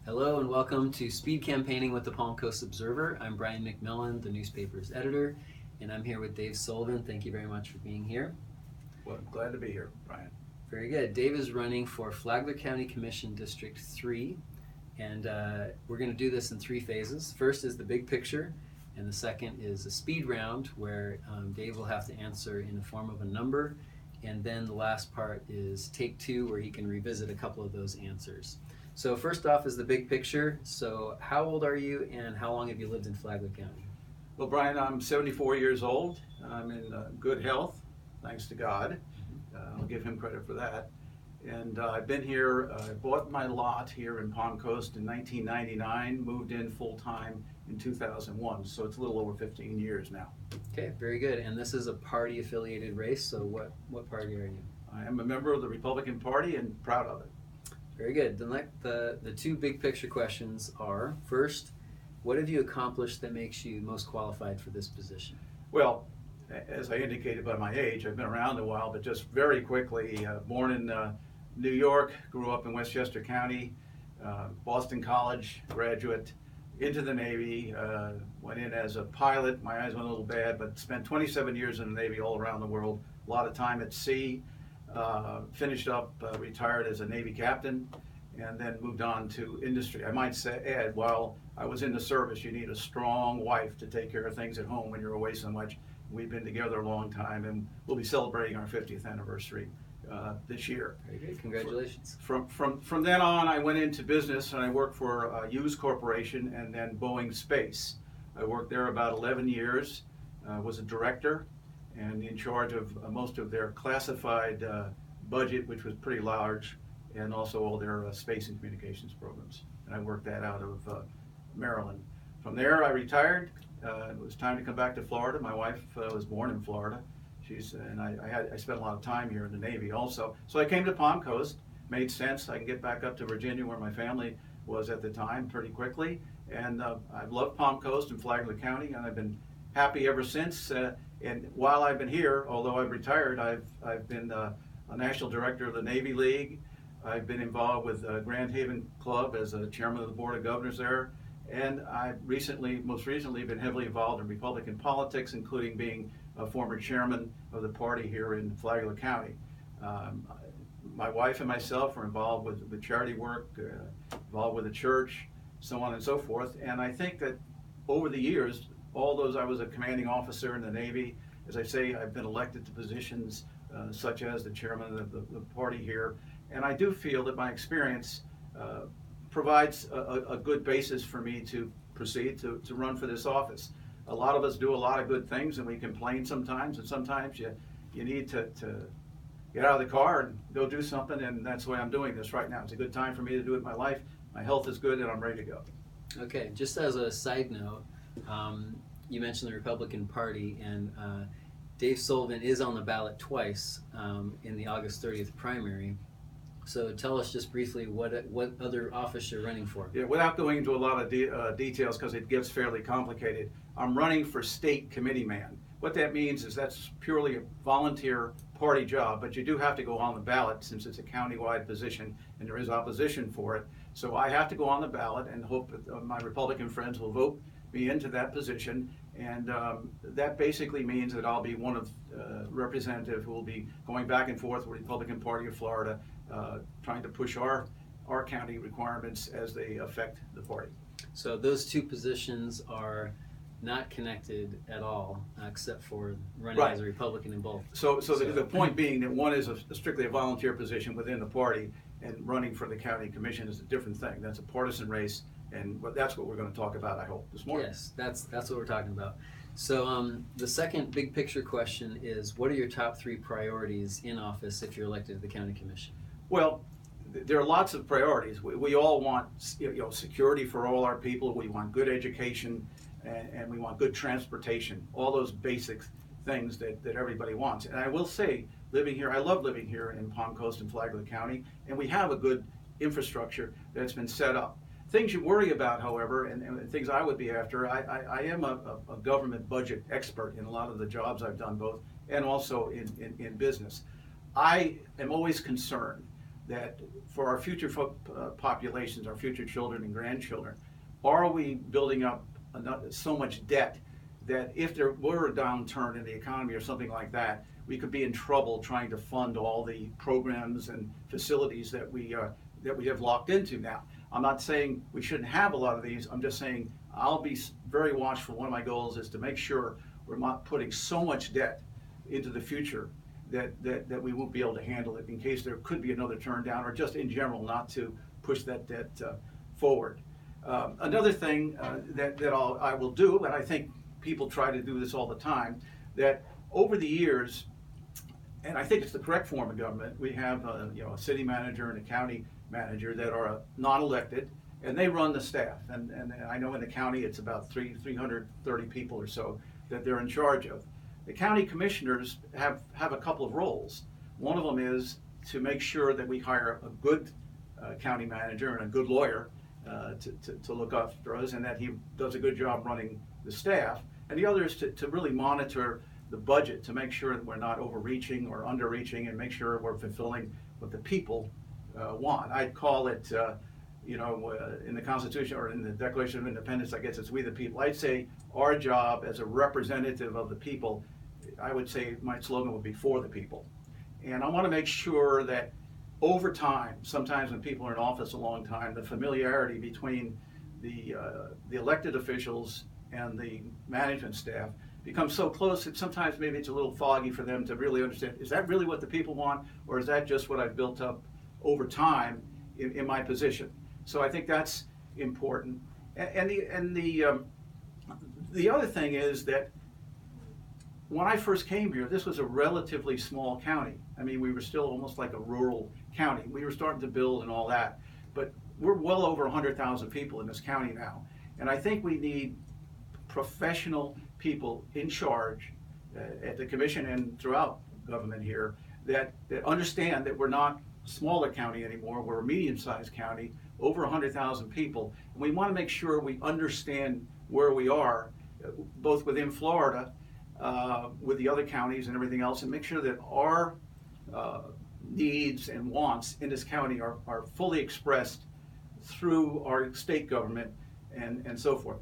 Hello and welcome to Speed Campaigning with the Palm Coast Observer. I'm Brian McMillan, the newspaper's editor, and I'm here with Dave Sullivan. Thank you very much for being here. Well, I'm glad to be here, Brian. Very good. Dave is running for Flagler County Commission District 3, and we're going to do this in three phases. First is the big picture, and the second is a speed round where Dave will have to answer in the form of a number, and then the last part is take two where he can revisit a couple of those answers. So first off is the big picture. So how old are you and how long have you lived in Flagler County? Well, Brian, I'm 74 years old. I'm in good health, thanks to God. I'll give him credit for that. And I've been here, I bought my lot here in Palm Coast in 1999, moved in full-time in 2001, so it's a little over 15 years now. Okay, very good. And this is a party-affiliated race, so what party are you? I am a member of the Republican Party and proud of it. Very good. Then the two big picture questions are, first, what have you accomplished that makes you most qualified for this position? Well, as I indicated by my age, I've been around a while, but just very quickly, born in New York, grew up in Westchester County, Boston College graduate, into the Navy, went in as a pilot. My eyes went a little bad, but spent 27 years in the Navy all around the world, a lot of time at sea. Finished up, retired as a Navy captain, and then moved on to industry. I might add, while I was in the service, you need a strong wife to take care of things at home when you're away so much. We've been together a long time, and we'll be celebrating our 50th anniversary this year. Very good. Congratulations. From then on, I went into business, and I worked for Hughes Corporation and then Boeing Space. I worked there about 11 years, was a director, and in charge of most of their classified budget, which was pretty large, and also all their space and communications programs. And I worked that out of Maryland. From there, I retired. It was time to come back to Florida. My wife was born in Florida. I spent a lot of time here in the Navy also. So I came to Palm Coast. Made sense. I can get back up to Virginia, where my family was at the time, pretty quickly. And I've loved Palm Coast and Flagler County, and I've been happy ever since. And while I've been here, although I've retired, I've been a national director of the Navy League. I've been involved with Grand Haven Club as a chairman of the Board of Governors there. And I've most recently been heavily involved in Republican politics, including being a former chairman of the party here in Flagler County. My wife and myself are involved with charity work, involved with the church, so on and so forth. And I think that over the years, I was a commanding officer in the Navy. As I say, I've been elected to positions such as the chairman of the party here. And I do feel that my experience provides a good basis for me to proceed to run for this office. A lot of us do a lot of good things, and we complain sometimes, and sometimes you need to get out of the car and go do something, and that's the way I'm doing this right now. It's a good time for me to do it in my life. My health is good, and I'm ready to go. Okay, just as a side note, you mentioned the Republican Party, and Dave Sullivan is on the ballot twice in the August 30th primary. So tell us just briefly what other office you're running for. Yeah, without going into a lot of details, because it gets fairly complicated, I'm running for state committee man. What that means is that's purely a volunteer party job, but you do have to go on the ballot since it's a county-wide position and there is opposition for it. So I have to go on the ballot and hope that my Republican friends will vote me into that position. And that basically means that I'll be one of representative who will be going back and forth with the Republican Party of Florida, trying to push our county requirements as they affect the party. So those two positions are not connected at all, except for running Right. as a Republican in both. So the point being that one is strictly a volunteer position within the party, and running for the county commission is a different thing. That's a partisan race, and that's what we're going to talk about, I hope, this morning. Yes, that's what we're talking about. So the second big picture question is, what are your top three priorities in office if you're elected to the county commission? Well, there are lots of priorities. We all want security for all our people. We want good education, and we want good transportation. All those basic things that everybody wants. And I will say, living here, I love living here in Palm Coast and Flagler County, and we have a good infrastructure that's been set up. Things you worry about, however, and things I would be after, I am a government budget expert in a lot of the jobs I've done, both and also in business. I am always concerned that for our future populations, our future children and grandchildren, are we building up so much debt that if there were a downturn in the economy or something like that, we could be in trouble trying to fund all the programs and facilities that we have locked into now. I'm not saying we shouldn't have a lot of these. I'm just saying I'll be very watchful. One of my goals is to make sure we're not putting so much debt into the future that we won't be able to handle it in case there could be another turn down, or just in general not to push that debt forward. Another thing that I will do, and I think people try to do this all the time, that over the years, and I think it's the correct form of government, we have a city manager and a county manager that are non-elected, and they run the staff. And I know in the county it's about 330 people or so that they're in charge of. The county commissioners have a couple of roles. One of them is to make sure that we hire a good county manager and a good lawyer to look after us, and that he does a good job running the staff. And the other is to really monitor the budget to make sure that we're not overreaching or underreaching, and make sure we're fulfilling what the people want. I'd call it, in the Constitution or in the Declaration of Independence, I guess it's we the people. I'd say our job as a representative of the people, I would say my slogan would be for the people. And I want to make sure that over time, sometimes when people are in office a long time, the familiarity between the elected officials and the management staff becomes so close that sometimes maybe it's a little foggy for them to really understand, is that really what the people want, or is that just what I've built up over time in my position? So I think that's important. And the other thing is that when I first came here, this was a relatively small county. I mean, we were still almost like a rural county. We were starting to build and all that, but we're well over 100,000 people in this county now. And I think we need professional people in charge at the commission and throughout government here that understand that we're not a smaller county anymore. We're a medium-sized county, over 100,000 people. And we want to make sure we understand where we are, both within Florida, with the other counties and everything else, and make sure that our needs and wants in this county are fully expressed through our state government and so forth.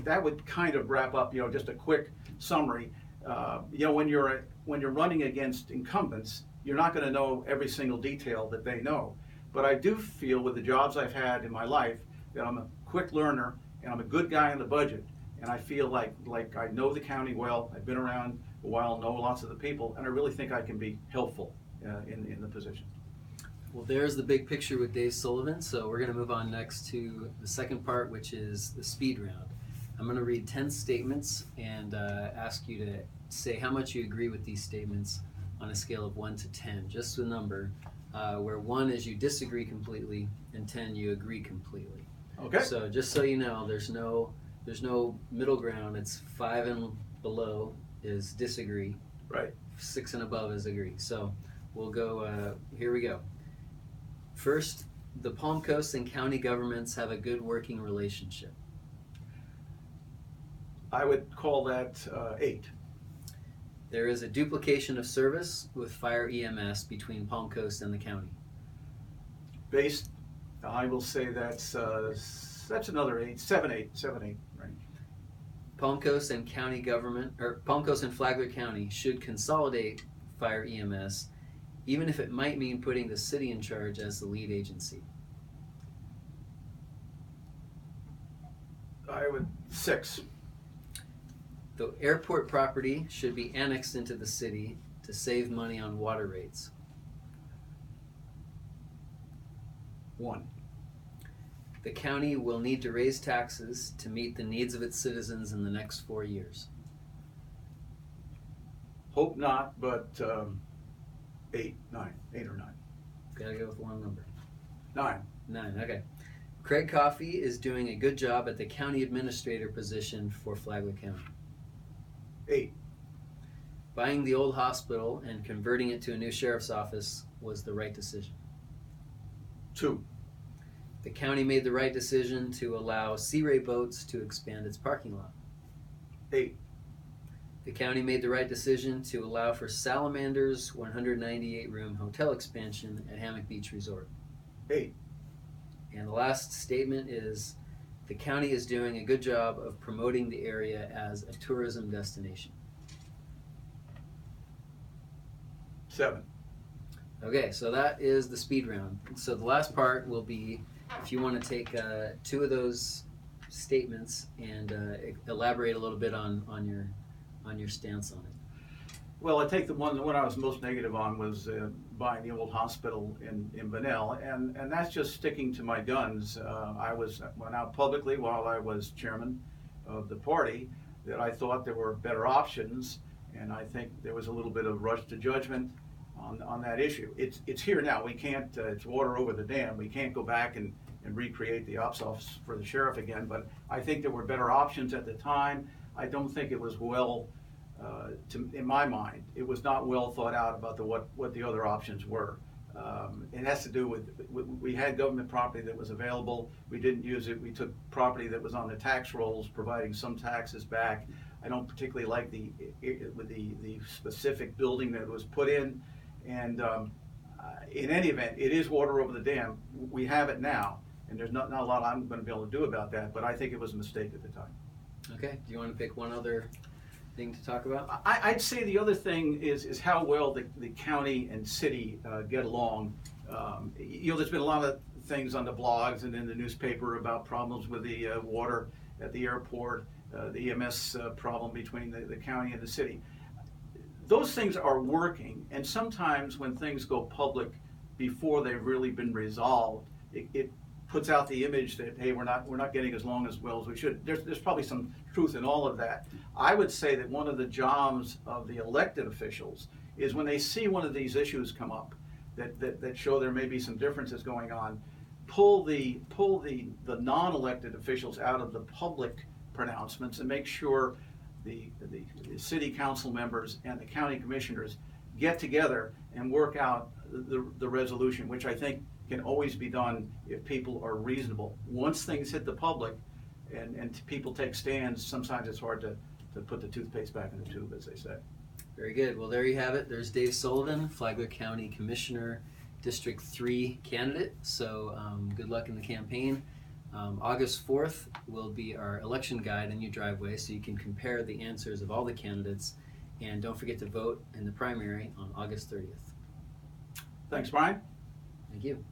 That would kind of wrap up, just a quick summary. When you're running against incumbents, you're not going to know every single detail that they know. But I do feel with the jobs I've had in my life that I'm a quick learner and I'm a good guy on the budget. And I feel like I know the county well. I've been around a while, know lots of the people, and I really think I can be helpful in the position. Well, there's the big picture with Dave Sullivan. So we're going to move on next to the second part, which is the speed round. I'm going to read 10 statements and ask you to say how much you agree with these statements on a scale of 1 to 10, just the number, where 1 is you disagree completely and 10 you agree completely. Okay. So just so you know, there's no middle ground. It's 5 and below is disagree. Right. 6 and above is agree. So we'll go, here we go. First, the Palm Coast and county governments have a good working relationship. I would call that 8. There is a duplication of service with fire EMS between Palm Coast and the county. I will say that's another 8, 7, 8, right. Palm Coast and county government, or Palm Coast and Flagler County should consolidate fire EMS, even if it might mean putting the city in charge as the lead agency. I would 6. The airport property should be annexed into the city to save money on water rates. 1. The county will need to raise taxes to meet the needs of its citizens in the next 4 years. Hope not, but 8 or 9. Gotta go with one number. 9. 9, okay. Craig Coffey is doing a good job at the county administrator position for Flagler County. 8. Buying the old hospital and converting it to a new sheriff's office was the right decision. 2. The county made the right decision to allow Sea Ray Boats to expand its parking lot. 8. The county made the right decision to allow for Salamander's 198-room hotel expansion at Hammock Beach Resort. 8. And the last statement is, the county is doing a good job of promoting the area as a tourism destination. 7. Okay, so that is the speed round. So the last part will be, if you want to take 2 of those statements and elaborate a little bit on your stance on it. Well, I take the one I was most negative on was buying the old hospital in Bunnell, and that's just sticking to my guns. I went out publicly while I was chairman of the party that I thought there were better options, and I think there was a little bit of rush to judgment on that issue. It's here now. We can't. It's water over the dam. We can't go back and recreate the ops office for the sheriff again. But I think there were better options at the time. I don't think it was well. In my mind, it was not well thought out about what the other options were. It has to do with we had government property that was available. We didn't use it. We took property that was on the tax rolls, providing some taxes back. I don't particularly like the specific building that was put in. And in any event, it is water over the dam. We have it now, and there's not a lot I'm going to be able to do about that. But I think it was a mistake at the time. Okay. Do you want to pick one other thing to talk about? I'd say the other thing is how well the county and city get along. There's been a lot of things on the blogs and in the newspaper about problems with the water at the airport, the EMS problem between the county and the city. Those things are working, and sometimes when things go public before they've really been resolved, it puts out the image that, hey, we're not getting as well as we should. There's probably some truth in all of that. I would say that one of the jobs of the elected officials is when they see one of these issues come up that show there may be some differences going on, pull the non-elected officials out of the public pronouncements and make sure the city council members and the county commissioners get together and work out the resolution, which I think can always be done if people are reasonable. Once things hit the public and people take stands, sometimes it's hard to put the toothpaste back in the tube, as they say. Very good. Well, there you have it. There's Dave Sullivan, Flagler County Commissioner, District 3 candidate. So good luck in the campaign. August 4th will be our election guide in your driveway, so you can compare the answers of all the candidates. And don't forget to vote in the primary on August 30th. Thanks, Brian. Thank you.